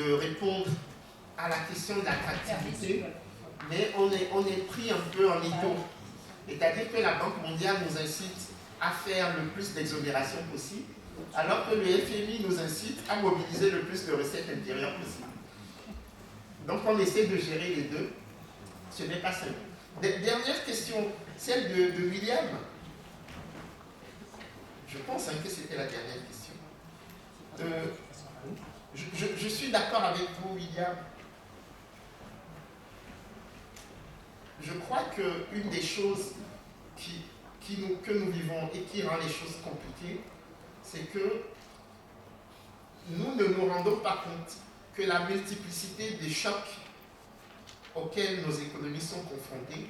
de répondre à la question de l'attractivité, mais on est pris un peu en étau. C'est-à-dire que la Banque mondiale nous incite à faire le plus d'exonération possible, alors que le FMI nous incite à mobiliser le plus de recettes intérieures possible. Donc on essaie de gérer les deux. Ce n'est pas simple. Dernière question, celle de William. Je pense que c'était la dernière question. Je suis d'accord avec vous, William. Je crois qu'une des choses que nous vivons et qui rend les choses compliquées, c'est que nous ne nous rendons pas compte que la multiplicité des chocs auxquels nos économies sont confrontées,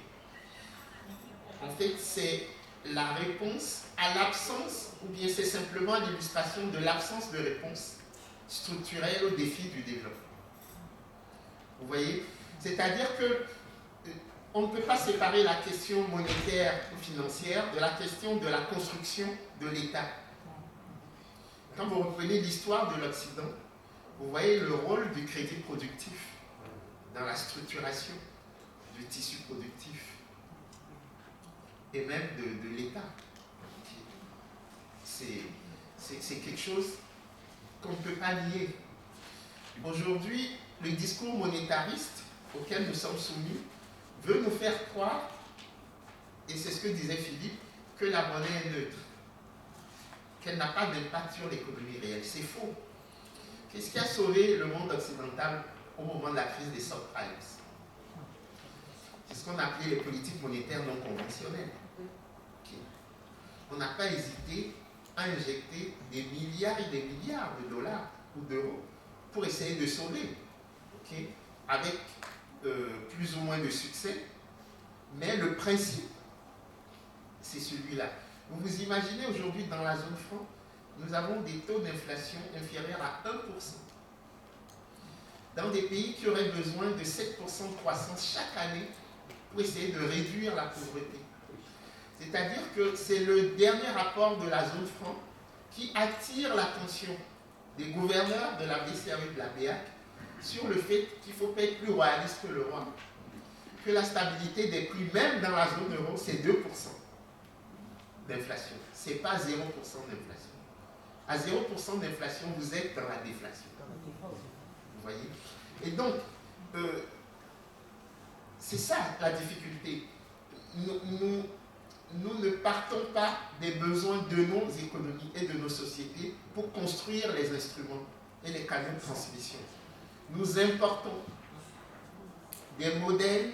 en fait, c'est la réponse à l'absence, ou bien c'est simplement l'illustration de l'absence de réponse structurelle aux défis du développement. Vous voyez? C'est-à-dire que on ne peut pas séparer la question monétaire ou financière de la question de la construction de l'État. Quand vous reprenez l'histoire de l'Occident, vous voyez le rôle du crédit productif dans la structuration du tissu productif et même de l'État. C'est quelque chose qu'on ne peut pas nier. Aujourd'hui, le discours monétariste auquel nous sommes soumis veut nous faire croire, et c'est ce que disait Philippe, que la monnaie est neutre, qu'elle n'a pas d'impact sur l'économie réelle. C'est faux. Qu'est-ce qui a sauvé le monde occidental au moment de la crise des subprimes? C'est ce qu'on a appelé les politiques monétaires non conventionnelles. Okay. On n'a pas hésité à injecter des milliards et des milliards de dollars ou d'euros pour essayer de sauver, okay, avec plus ou moins de succès, mais le principe, c'est celui-là. Vous vous imaginez aujourd'hui dans la zone franc, nous avons des taux d'inflation inférieurs à 1%. Dans des pays qui auraient besoin de 7% de croissance chaque année pour essayer de réduire la pauvreté. C'est-à-dire que c'est le dernier rapport de la zone franc qui attire l'attention des gouverneurs de la BCE et de la BEAC sur le fait qu'il ne faut pas être plus royaliste que le roi, que la stabilité des prix, même dans la zone euro, c'est 2% d'inflation. Ce n'est pas 0% d'inflation. À 0% d'inflation, vous êtes dans la déflation. Vous voyez? Et donc, c'est ça la difficulté. Nous ne partons pas des besoins de nos économies et de nos sociétés pour construire les instruments et les canaux de transmission. Nous importons des modèles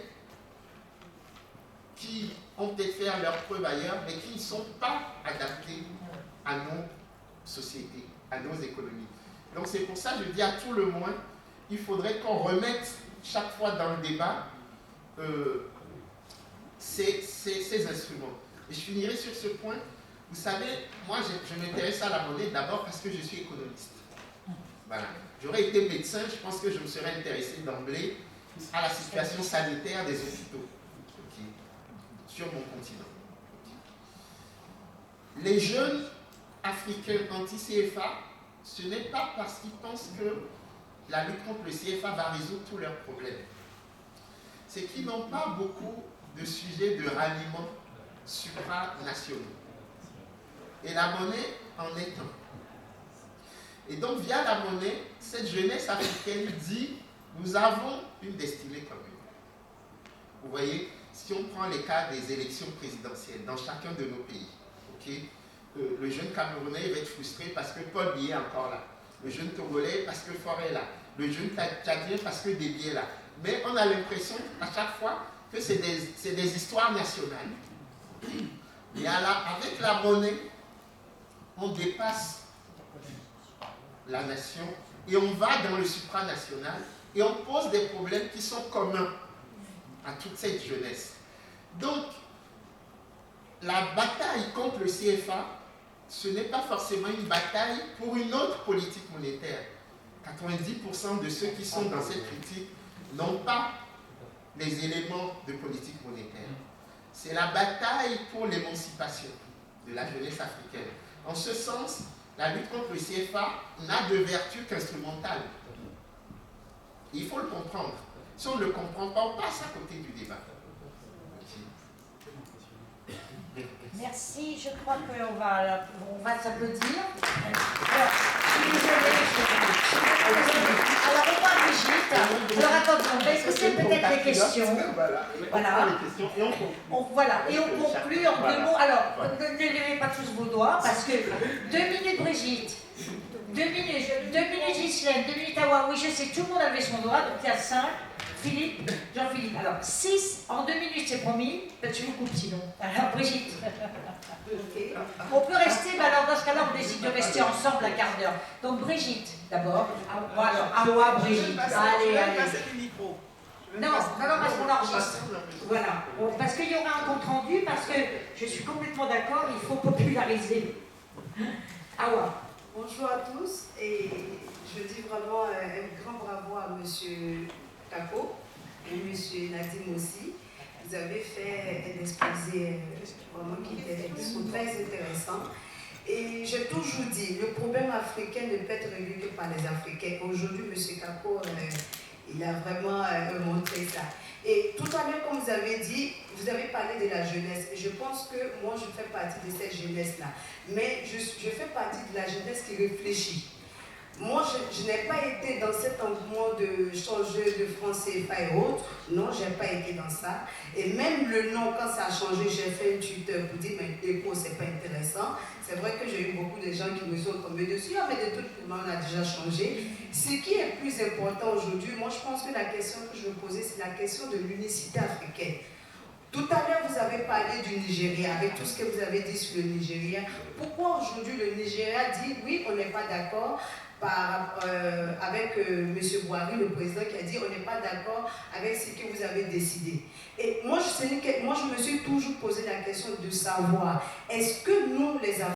qui ont peut-être fait leurs preuves ailleurs, mais qui ne sont pas adaptés à nos sociétés, à nos économies. Donc c'est pour ça que je dis à tout le moins, il faudrait qu'on remette chaque fois dans le débat ces instruments. Et je finirai sur ce point. Vous savez, moi je m'intéresse à la monnaie d'abord parce que je suis économiste. Voilà. J'aurais été médecin, je pense que je me serais intéressé d'emblée à la situation sanitaire des hôpitaux, okay, sur mon continent. Okay. Les jeunes africains anti-CFA, ce n'est pas parce qu'ils pensent que la lutte contre le CFA va résoudre tous leurs problèmes. C'est qu'ils n'ont pas beaucoup de sujets de ralliement supranationaux. Et la monnaie en est un. Et donc, via la monnaie, cette jeunesse africaine dit, nous avons une destinée commune. Vous voyez, si on prend les cas des élections présidentielles dans chacun de nos pays, okay, le jeune Camerounais va être frustré parce que Paul Biya est encore là. Le jeune Togolais parce que Faure est là. Le jeune Tchadien parce que Déby est là. Mais on a l'impression à chaque fois que c'est des histoires nationales. Et avec la monnaie, on dépasse la nation et on va dans le supranational et on pose des problèmes qui sont communs à toute cette jeunesse. Donc, la bataille contre le CFA, ce n'est pas forcément une bataille pour une autre politique monétaire. 90% de ceux qui sont dans cette critique n'ont pas les éléments de politique monétaire. C'est la bataille pour l'émancipation de la jeunesse africaine. En ce sens, la lutte contre le CFA n'a de vertu qu'instrumentale. Il faut le comprendre. Si on ne le comprend pas, on passe à côté du débat. Merci, je crois qu'on va s'applaudir. Alors, je suis désolée, alors on va Brigitte. Alors attendons, on va écouter peut-être les questions. Voilà. Et on conclut en 2 mots. Alors, ne levez pas tous vos doigts, parce que 2 minutes Brigitte, 2 minutes Ghislaine, 2 minutes Awa. Oui, je sais, tout le monde a levé son doigt, donc il y a 5. Philippe, Jean-Philippe. Alors, 6 en 2 minutes, c'est promis. Tu vous coupes sinon. Alors, Brigitte. Okay. On peut rester, mais alors dans ce cas-là, on décide de rester ensemble un quart d'heure. Donc, Brigitte, d'abord. Alors, Awa, Brigitte. Allez. Non, parce qu'on enregistre. Voilà. Parce qu'il y aura un compte rendu, parce que je suis complètement d'accord, il faut populariser. Awa. Bonjour à tous, et je dis vraiment un grand bravo à M. Kako et M. Nadim aussi. Vous avez fait un exposé vraiment qui était très intéressant. Et j'ai toujours dit, le problème africain ne peut être réglé que par les Africains. Aujourd'hui, M. Kako, il a vraiment montré ça. Et tout à l'heure, comme vous avez dit, vous avez parlé de la jeunesse. Et je pense que moi, je fais partie de cette jeunesse-là. Mais je fais partie de la jeunesse qui réfléchit. Moi, je n'ai pas été dans cet engouement de changer de franc CFA et autres. Non, je n'ai pas été dans ça. Et même le nom, quand ça a changé, j'ai fait un tuteur pour dire, mais éco, c'est pas intéressant. C'est vrai que j'ai eu beaucoup de gens qui me sont tombés dessus. Ah, mais de toute façon, on a déjà changé. Ce qui est plus important aujourd'hui, moi, je pense que la question que je veux poser, c'est la question de l'unicité africaine. Tout à l'heure, vous avez parlé du Nigeria, avec tout ce que vous avez dit sur le Nigeria. Pourquoi aujourd'hui le Nigeria dit, oui, on n'est pas d'accord avec M. Buhari, le président, qui a dit on n'est pas d'accord avec ce que vous avez décidé. Et moi, je me suis toujours posé la question de savoir, est-ce que nous, les Africains,